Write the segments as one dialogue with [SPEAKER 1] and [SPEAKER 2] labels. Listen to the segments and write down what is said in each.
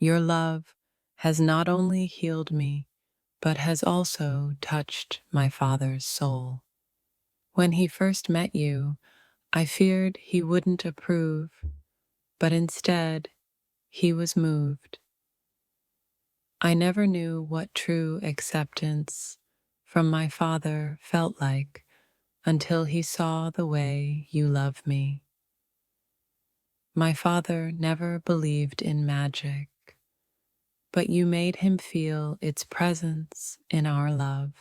[SPEAKER 1] Your love has not only healed me, but has also touched my father's soul. When he first met you, I feared he wouldn't approve, but instead, he was moved. I never knew what true acceptance from my father felt like until he saw the way you love me. My father never believed in magic, but you made him feel its presence in our love.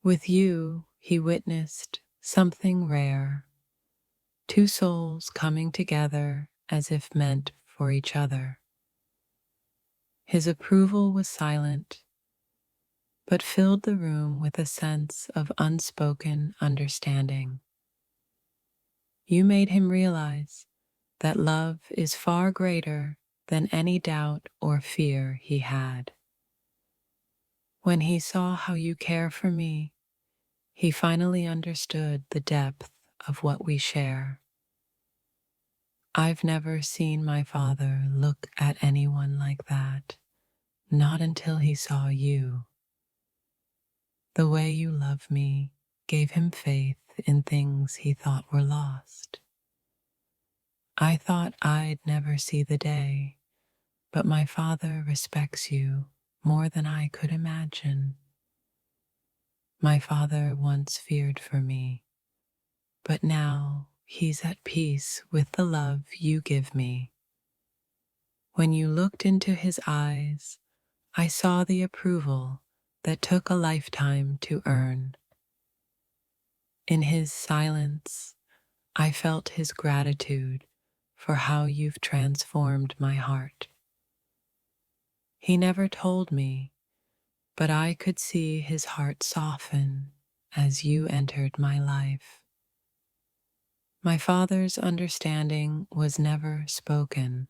[SPEAKER 1] With you, he witnessed something rare, two souls coming together as if meant for each other. His approval was silent, but filled the room with a sense of unspoken understanding. You made him realize that love is far greater than any doubt or fear he had. When he saw how you care for me, he finally understood the depth of what we share. I've never seen my father look at anyone like that, not until he saw you. The way you love me gave him faith in things he thought were lost. I thought I'd never see the day, but my father respects you more than I could imagine. My father once feared for me, but now he's at peace with the love you give me. When you looked into his eyes, I saw the approval that took a lifetime to earn. In his silence, I felt his gratitude for how you've transformed my heart. He never told me, but I could see his heart soften as you entered my life. My father's understanding was never spoken,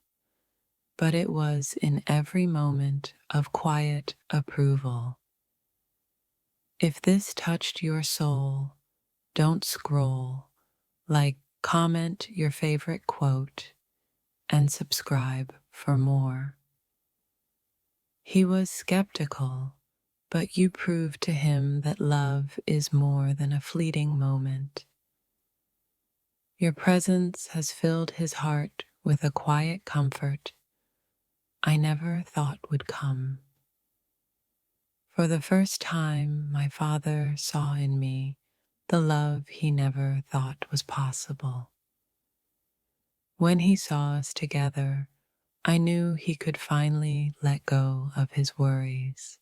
[SPEAKER 1] but it was in every moment of quiet approval. If this touched your soul, don't scroll, like, comment your favorite quote, and subscribe for more. He was skeptical, but you proved to him that love is more than a fleeting moment. Your presence has filled his heart with a quiet comfort I never thought would come. For the first time, my father saw in me the love he never thought was possible. When he saw us together, I knew he could finally let go of his worries.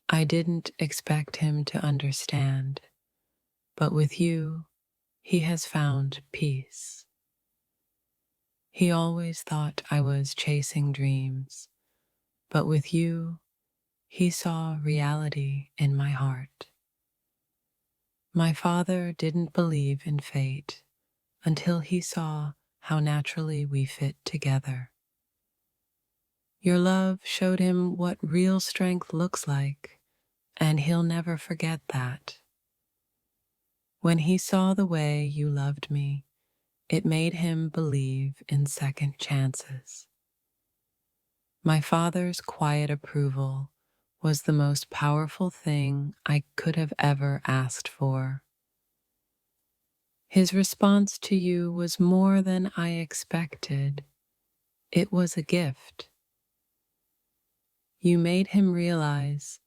[SPEAKER 1] I didn't expect him to understand, but with you, he has found peace. He always thought I was chasing dreams, but with you, he saw reality in my heart. My father didn't believe in fate until he saw how naturally we fit together. Your love showed him what real strength looks like, and he'll never forget that. When he saw the way you loved me, it made him believe in second chances. My father's quiet approval was the most powerful thing I could have ever asked for. His response to you was more than I expected. It was a gift. You made him realize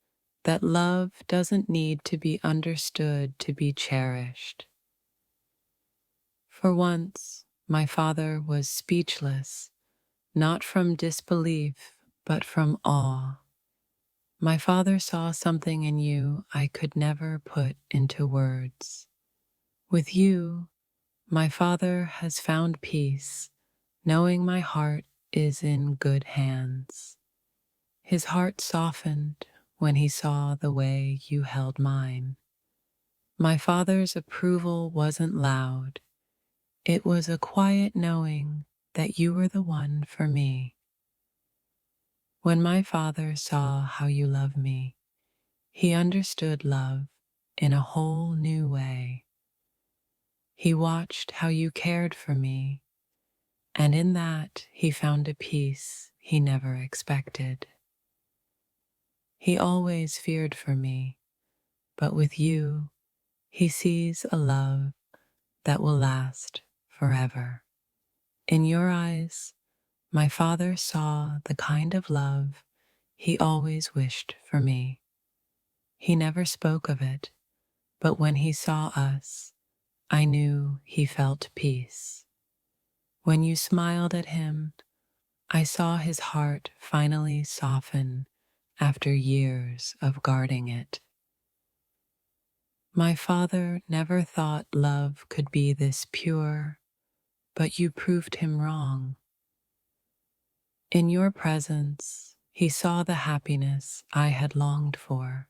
[SPEAKER 1] that love doesn't need to be understood to be cherished. For once, my father was speechless, not from disbelief, but from awe. My father saw something in you I could never put into words. With you, my father has found peace, knowing my heart is in good hands. His heart softened when he saw the way you held mine. My father's approval wasn't loud. It was a quiet knowing that you were the one for me. When my father saw how you love me, he understood love in a whole new way. He watched how you cared for me, and in that he found a peace he never expected. He always feared for me, but with you, he sees a love that will last forever. In your eyes, my father saw the kind of love he always wished for me. He never spoke of it, but when he saw us, I knew he felt peace. When you smiled at him, I saw his heart finally soften after years of guarding it. My father never thought love could be this pure, but you proved him wrong. In your presence, he saw the happiness I had longed for.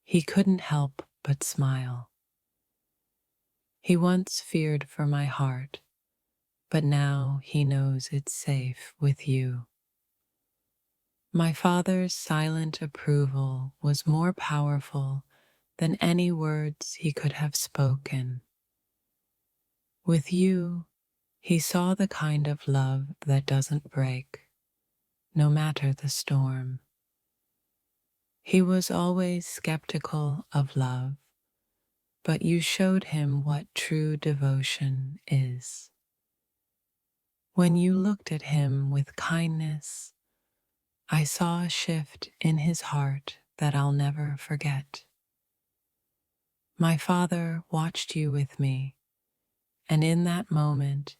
[SPEAKER 1] He couldn't help but smile. He once feared for my heart, but now he knows it's safe with you. My father's silent approval was more powerful than any words he could have spoken. With you, he saw the kind of love that doesn't break, no matter the storm. He was always skeptical of love, but you showed him what true devotion is. When you looked at him with kindness, I saw a shift in his heart that I'll never forget. My father watched you with me, and in that moment,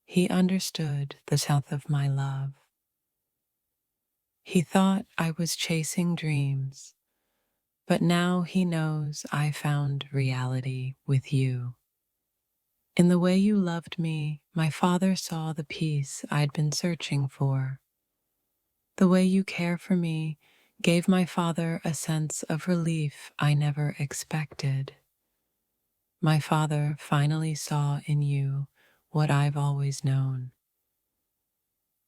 [SPEAKER 1] he understood the depth of my love. He thought I was chasing dreams, but now he knows I found reality with you. In the way you loved me, my father saw the peace I'd been searching for. The way you care for me gave my father a sense of relief I never expected. My father finally saw in you what I've always known.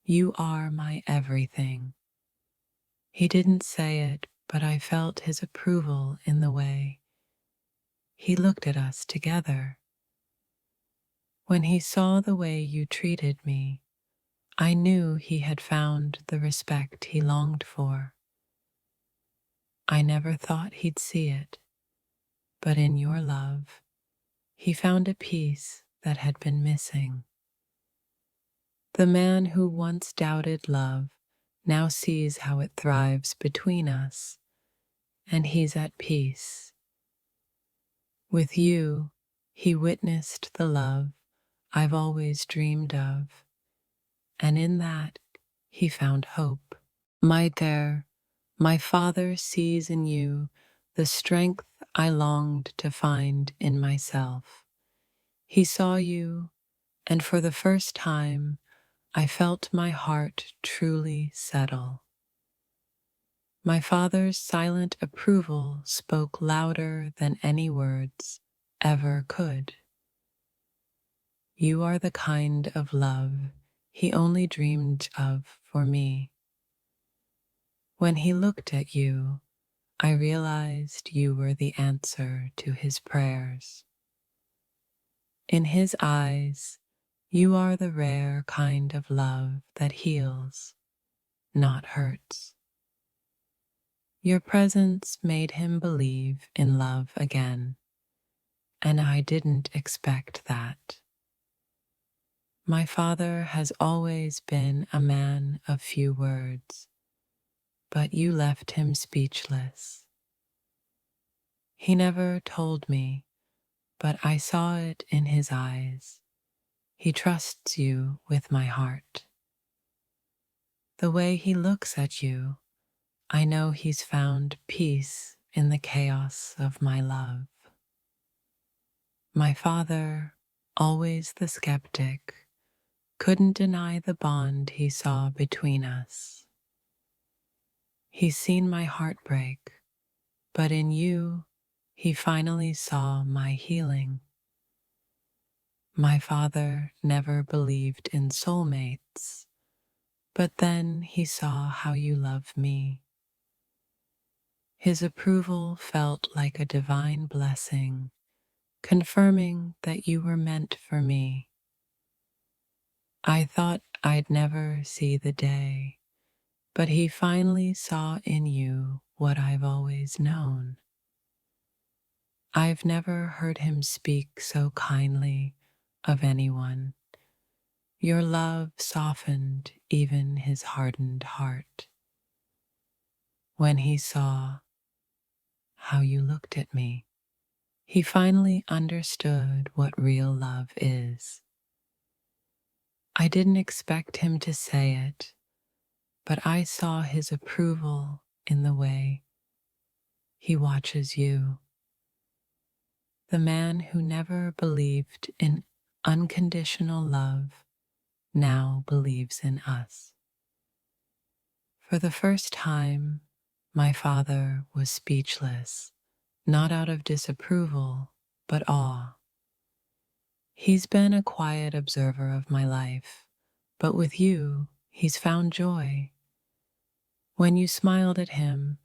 [SPEAKER 1] You are my everything. He didn't say it, but I felt his approval in the way he looked at us together. When he saw the way you treated me, I knew he had found the respect he longed for. I never thought he'd see it, but in your love, he found a piece that had been missing. The man who once doubted love now sees how it thrives between us, and he's at peace. With you, he witnessed the love I've always dreamed of, and in that, he found hope. My father sees in you the strength I longed to find in myself. He saw you, and for the first time, I felt my heart truly settle. My father's silent approval spoke louder than any words ever could. You are the kind of love he only dreamed of for me. When he looked at you, I realized you were the answer to his prayers. In his eyes, you are the rare kind of love that heals, not hurts. Your presence made him believe in love again, and I didn't expect that. My father has always been a man of few words, but you left him speechless. He never told me, but I saw it in his eyes. He trusts you with my heart. The way he looks at you, I know he's found peace in the chaos of my love. My father, always the skeptic, couldn't deny the bond he saw between us. He's seen my heart break, but in you, he finally saw my healing. My father never believed in soulmates, but then he saw how you love me. His approval felt like a divine blessing, confirming that you were meant for me. I thought I'd never see the day, but he finally saw in you what I've always known. I've never heard him speak so kindly of anyone. Your love softened even his hardened heart. When he saw how you looked at me, he finally understood what real love is. I didn't expect him to say it, but I saw his approval in the way he watches you. The man who never believed in unconditional love now believes in us. For the first time, my father was speechless, not out of disapproval, but awe. He's been a quiet observer of my life, but with you, he's found joy. When you smiled at him,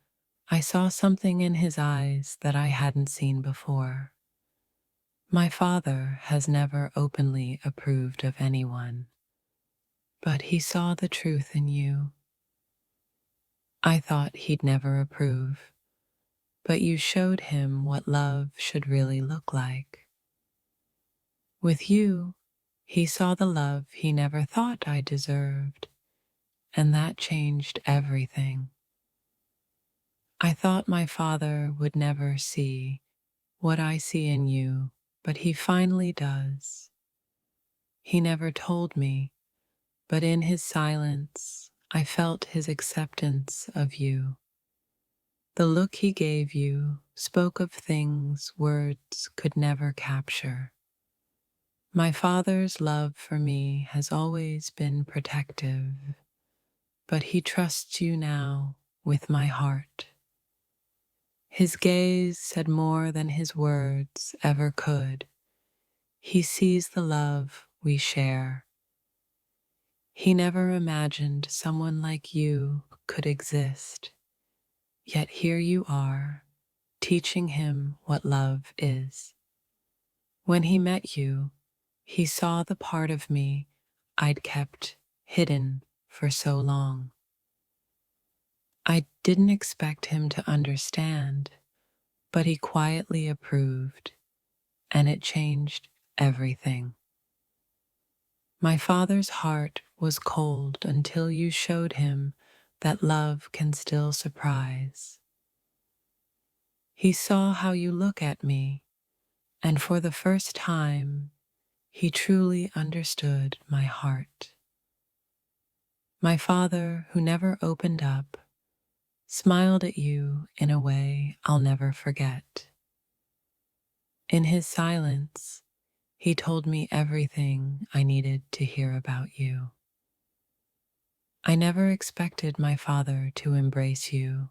[SPEAKER 1] I saw something in his eyes that I hadn't seen before. My father has never openly approved of anyone, but he saw the truth in you. I thought he'd never approve, but you showed him what love should really look like. With you, he saw the love he never thought I deserved, and that changed everything. I thought my father would never see what I see in you, but he finally does. He never told me, but in his silence, I felt his acceptance of you. The look he gave you spoke of things words could never capture. My father's love for me has always been protective, but he trusts you now with my heart. His gaze said more than his words ever could. He sees the love we share. He never imagined someone like you could exist. Yet here you are, teaching him what love is. When he met you, he saw the part of me I'd kept hidden for so long. I didn't expect him to understand, but he quietly approved, and it changed everything. My father's heart was cold until you showed him that love can still surprise. He saw how you look at me, and for the first time, he truly understood my heart. My father, who never opened up, smiled at you in a way I'll never forget. In his silence, he told me everything I needed to hear about you. I never expected my father to embrace you,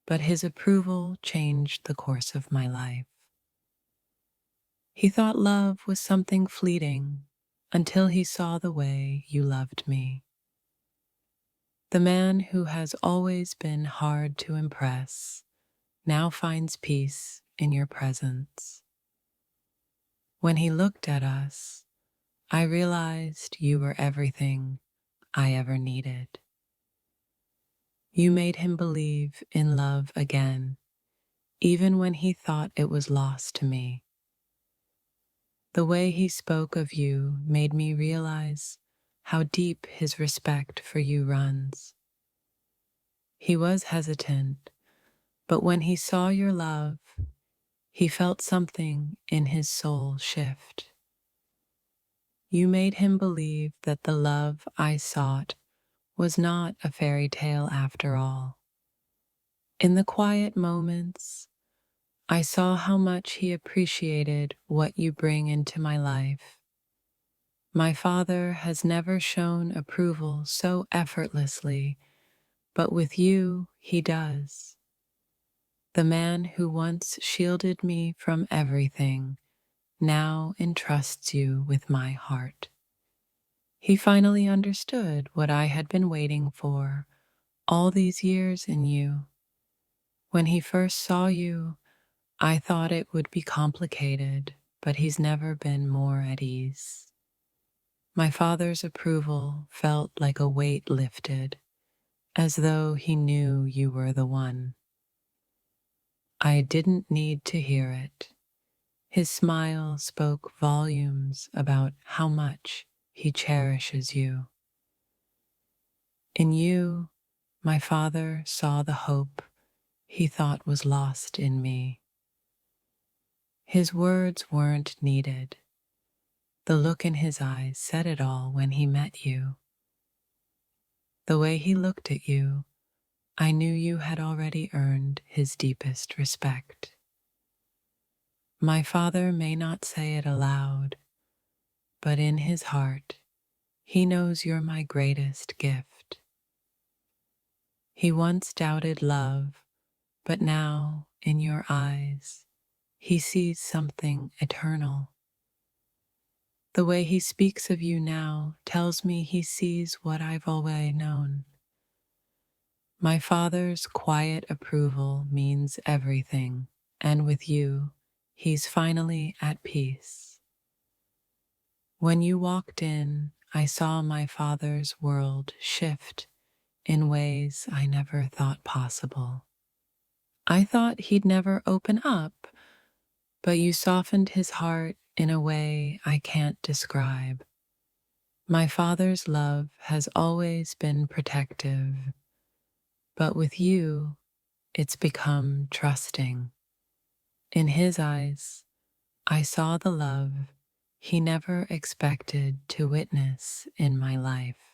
[SPEAKER 1] but his approval changed the course of my life. He thought love was something fleeting until he saw the way you loved me. The man who has always been hard to impress now finds peace in your presence. When he looked at us, I realized you were everything I ever needed. You made him believe in love again, even when he thought it was lost to me. The way he spoke of you made me realize how deep his respect for you runs. He was hesitant, but when he saw your love, he felt something in his soul shift. You made him believe that the love I sought was not a fairy tale after all. In the quiet moments, I saw how much he appreciated what you bring into my life. My father has never shown approval so effortlessly, but with you he does. The man who once shielded me from everything now entrusts you with my heart. He finally understood what I had been waiting for all these years in you. When he first saw you, I thought it would be complicated, but he's never been more at ease. My father's approval felt like a weight lifted, as though he knew you were the one. I didn't need to hear it. His smile spoke volumes about how much he cherishes you. In you, my father saw the hope he thought was lost in me. His words weren't needed. The look in his eyes said it all when he met you. The way he looked at you, I knew you had already earned his deepest respect. My father may not say it aloud, but in his heart, he knows you're my greatest gift. He once doubted love, but now, in your eyes, he sees something eternal. The way he speaks of you now tells me he sees what I've always known. My father's quiet approval means everything, and with you, he's finally at peace. When you walked in, I saw my father's world shift in ways I never thought possible. I thought he'd never open up, but you softened his heart in a way I can't describe. My father's love has always been protective, but with you, it's become trusting. In his eyes, I saw the love he never expected to witness in my life.